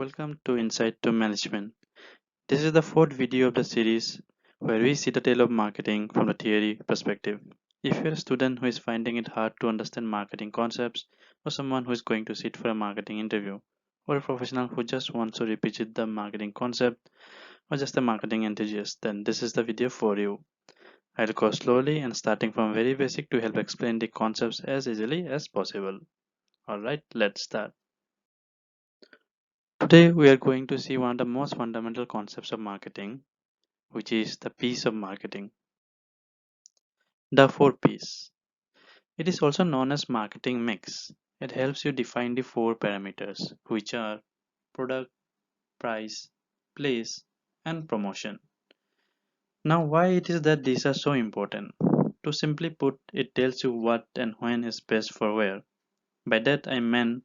Welcome to Insight to Management. This is the fourth video of the series where we see the tale of marketing from the theory perspective. If you're a student who is finding it hard to understand marketing concepts, or someone who is going to sit for a marketing interview, or a professional who just wants to revisit the marketing concept, or just a marketing enthusiast, then this is the video for you. I'll go slowly and starting from very basic to help explain the concepts as easily as possible. Alright, let's start. Today we are going to see one of the most fundamental concepts of marketing, which is the piece of marketing. The 4 P's. It is also known as marketing mix. It helps you define the 4 parameters, which are product, price, place, and promotion. Now, why it is that these are so important? To simply put, it tells you what and when is best for where. By that I meant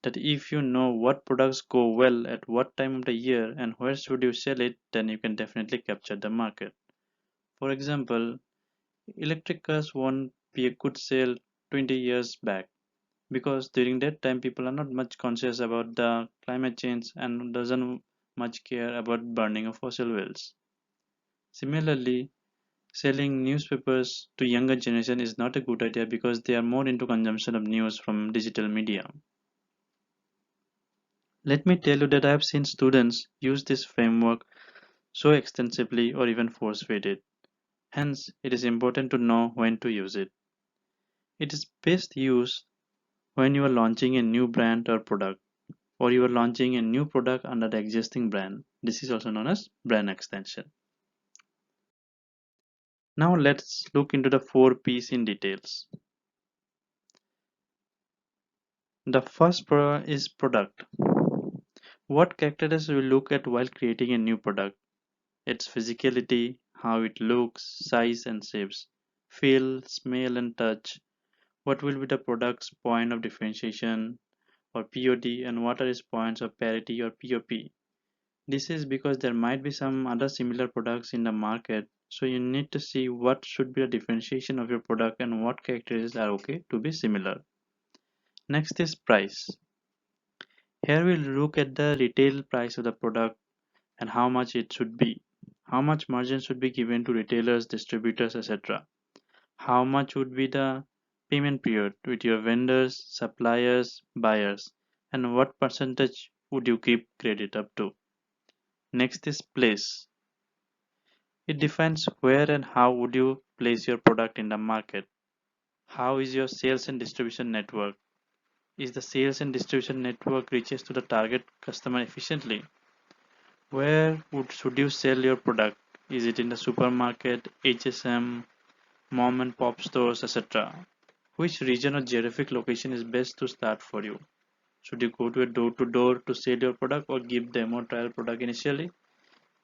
that if you know what products go well at what time of the year and where should you sell it, then you can definitely capture the market. For example, electric cars won't be a good sale 20 years back because during that time people are not much conscious about the climate change and doesn't much care about burning of fossil fuels. Similarly, selling newspapers to younger generation is not a good idea because they are more into consumption of news from digital media. Let me tell you that I have seen students use this framework so extensively or even force feed it. Hence, it is important to know when to use it. It is best used when you are launching a new brand or product, or you are launching a new product under the existing brand. This is also known as brand extension. Now let's look into the 4 P's in details. The first is product. What characteristics we look at while creating a new product? Its physicality, how it looks, size and shapes, feel, smell and touch. What will be the product's point of differentiation or POD, and what are its points of parity or POP? This is because there might be some other similar products in the market, so you need to see what should be the differentiation of your product and what characteristics are okay to be similar. Next is price. Here we'll look at the retail price of the product and how much it should be. How much margin should be given to retailers, distributors, etc. How much would be the payment period with your vendors, suppliers, buyers, and what percentage would you keep credit up to? Next is place. It defines where and how would you place your product in the market. How is your sales and distribution network? Is the sales and distribution network reaches to the target customer efficiently? Where should you sell your product? Is it in the supermarket, HSM, mom and pop stores, etc.? Which region or geographic location is best to start for you? Should you go to a door to door to sell your product or give demo trial product initially?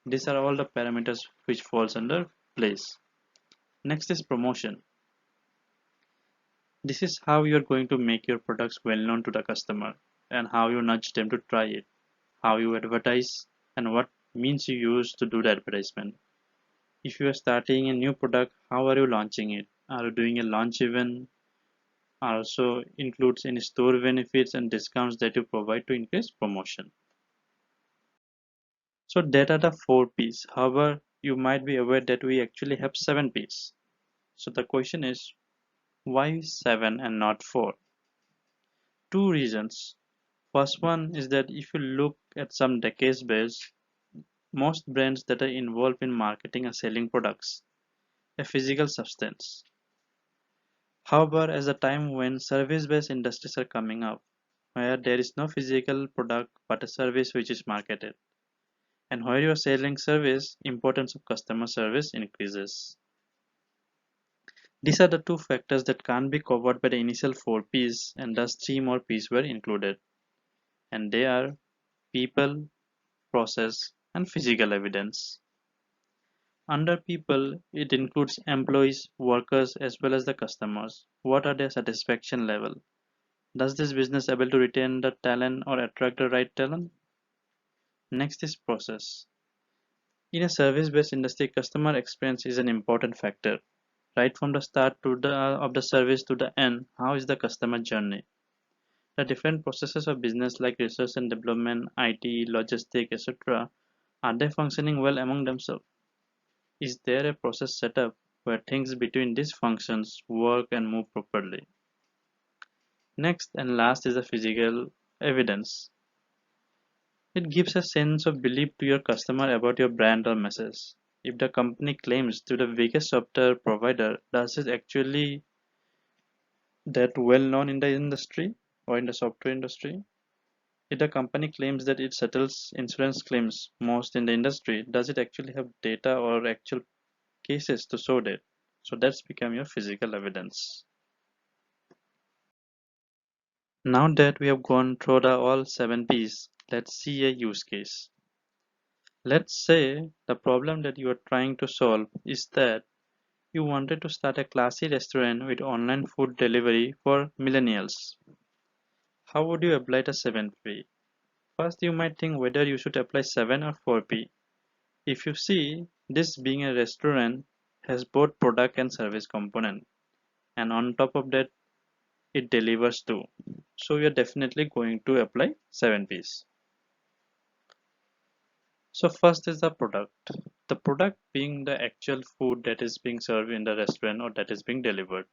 These are all the parameters which falls under place. Next is promotion. This is how you are going to make your products well known to the customer and how you nudge them to try it, how you advertise and what means you use to do the advertisement. If you are starting a new product, how are you launching it? Are you doing a launch event? Also includes any store benefits and discounts that you provide to increase promotion. So that are the 4 P's. However, you might be aware that we actually have 7 P's. So the question is, why 7 and not 4? Two reasons. First one is that if you look at some decades back, most brands that are involved in marketing are selling products, a physical substance. However, as the time when service-based industries are coming up, where there is no physical product but a service which is marketed, and where you are selling service, importance of customer service increases. These are the two factors that can't be covered by the initial 4 P's, and thus 3 more P's were included, and they are people, process, and physical evidence. Under people, it includes employees, workers, as well as the customers. What are their satisfaction level? Does this business able to retain the talent or attract the right talent? Next is process. In a service-based industry, customer experience is an important factor. Right from the start to of the service to the end, how is the customer journey? The different processes of business like research and development, IT, logistics, etc., are they functioning well among themselves? Is there a process set up where things between these functions work and move properly? Next and last is the physical evidence. It gives a sense of belief to your customer about your brand or message. If the company claims to be the biggest software provider, does it actually that well known in the industry or in the software industry? If the company claims that it settles insurance claims most in the industry, does it actually have data or actual cases to show that? So that's become your physical evidence. Now that we have gone through the all 7 P's, let's see a use case. Let's say the problem that you are trying to solve is that you wanted to start a classy restaurant with online food delivery for millennials. How would you apply the 7P? First, you might think whether you should apply 7 or 4P. If you see this being a restaurant has both product and service component, and on top of that, it delivers too. So you're definitely going to apply 7Ps. So first is the product. The product being the actual food that is being served in the restaurant or that is being delivered.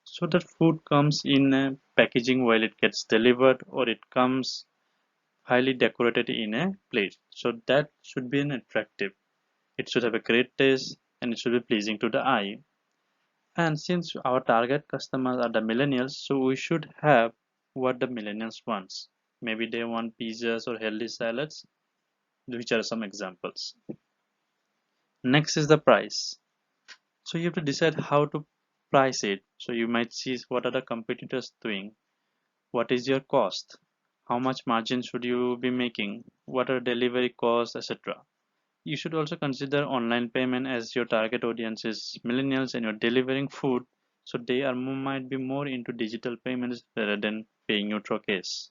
So that food comes in a packaging while it gets delivered, or it comes highly decorated in a plate. So that should be an attractive. It should have a great taste and it should be pleasing to the eye. And since our target customers are the millennials, so we should have what the millennials wants. Maybe they want pizzas or healthy salads, which are some examples. Next is the price. So you have to decide how to price it. So you might see what are the competitors doing, what is your cost, how much margin should you be making, what are delivery costs, etc. You should also consider online payment as your target audience is millennials and you're delivering food, so they are might be more into digital payments rather than paying you through cash.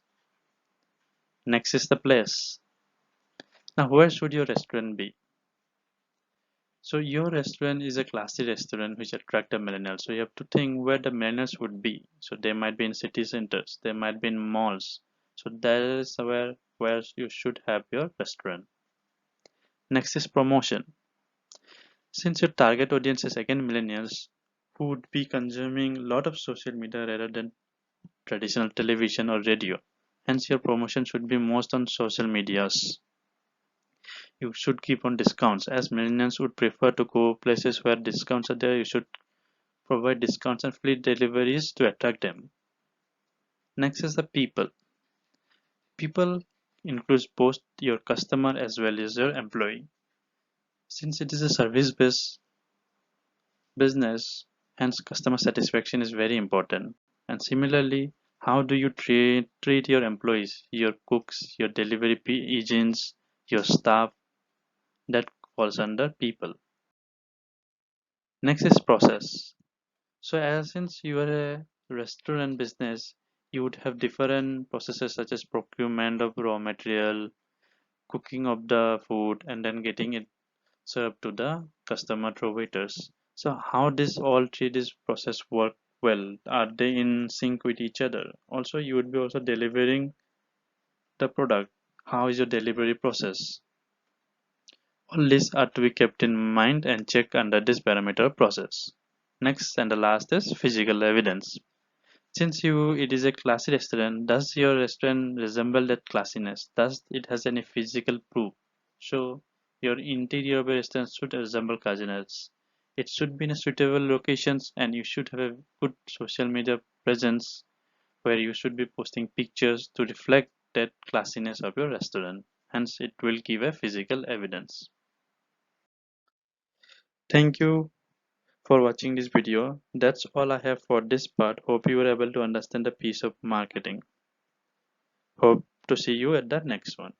Next is the place. Now, where should your restaurant be? So your restaurant is a classy restaurant which attract the millennials. So you have to think where the millennials would be. So they might be in city centers, they might be in malls. So that is where you should have your restaurant. Next is promotion. Since your target audience is again millennials who would be consuming a lot of social media rather than traditional television or radio. Hence your promotion should be most on social medias. You should keep on discounts as millennials would prefer to go places where discounts are there. You should provide discounts and free deliveries to attract them. Next is the people. People includes both your customer as well as your employee. Since it is a service based business, hence customer satisfaction is very important. And similarly, how do you treat your employees, your cooks, your delivery agents, your staff? That falls under people. Next is process. So as since you are a restaurant business, you would have different processes such as procurement of raw material, cooking of the food, and then getting it served to the customer through waiters. So how this all three this process work well? Are they in sync with each other? Also, you would be also delivering the product. How is your delivery process? All these are to be kept in mind and checked under this parameter process. Next and the last is physical evidence. Since it is a classy restaurant, does your restaurant resemble that classiness? Does it has any physical proof? So your interior of a restaurant should resemble classiness. It should be in a suitable locations and you should have a good social media presence where you should be posting pictures to reflect that classiness of your restaurant. Hence it will give a physical evidence. Thank you for watching this video. That's all I have for this part. Hope you were able to understand the piece of marketing. Hope to see you at the next one.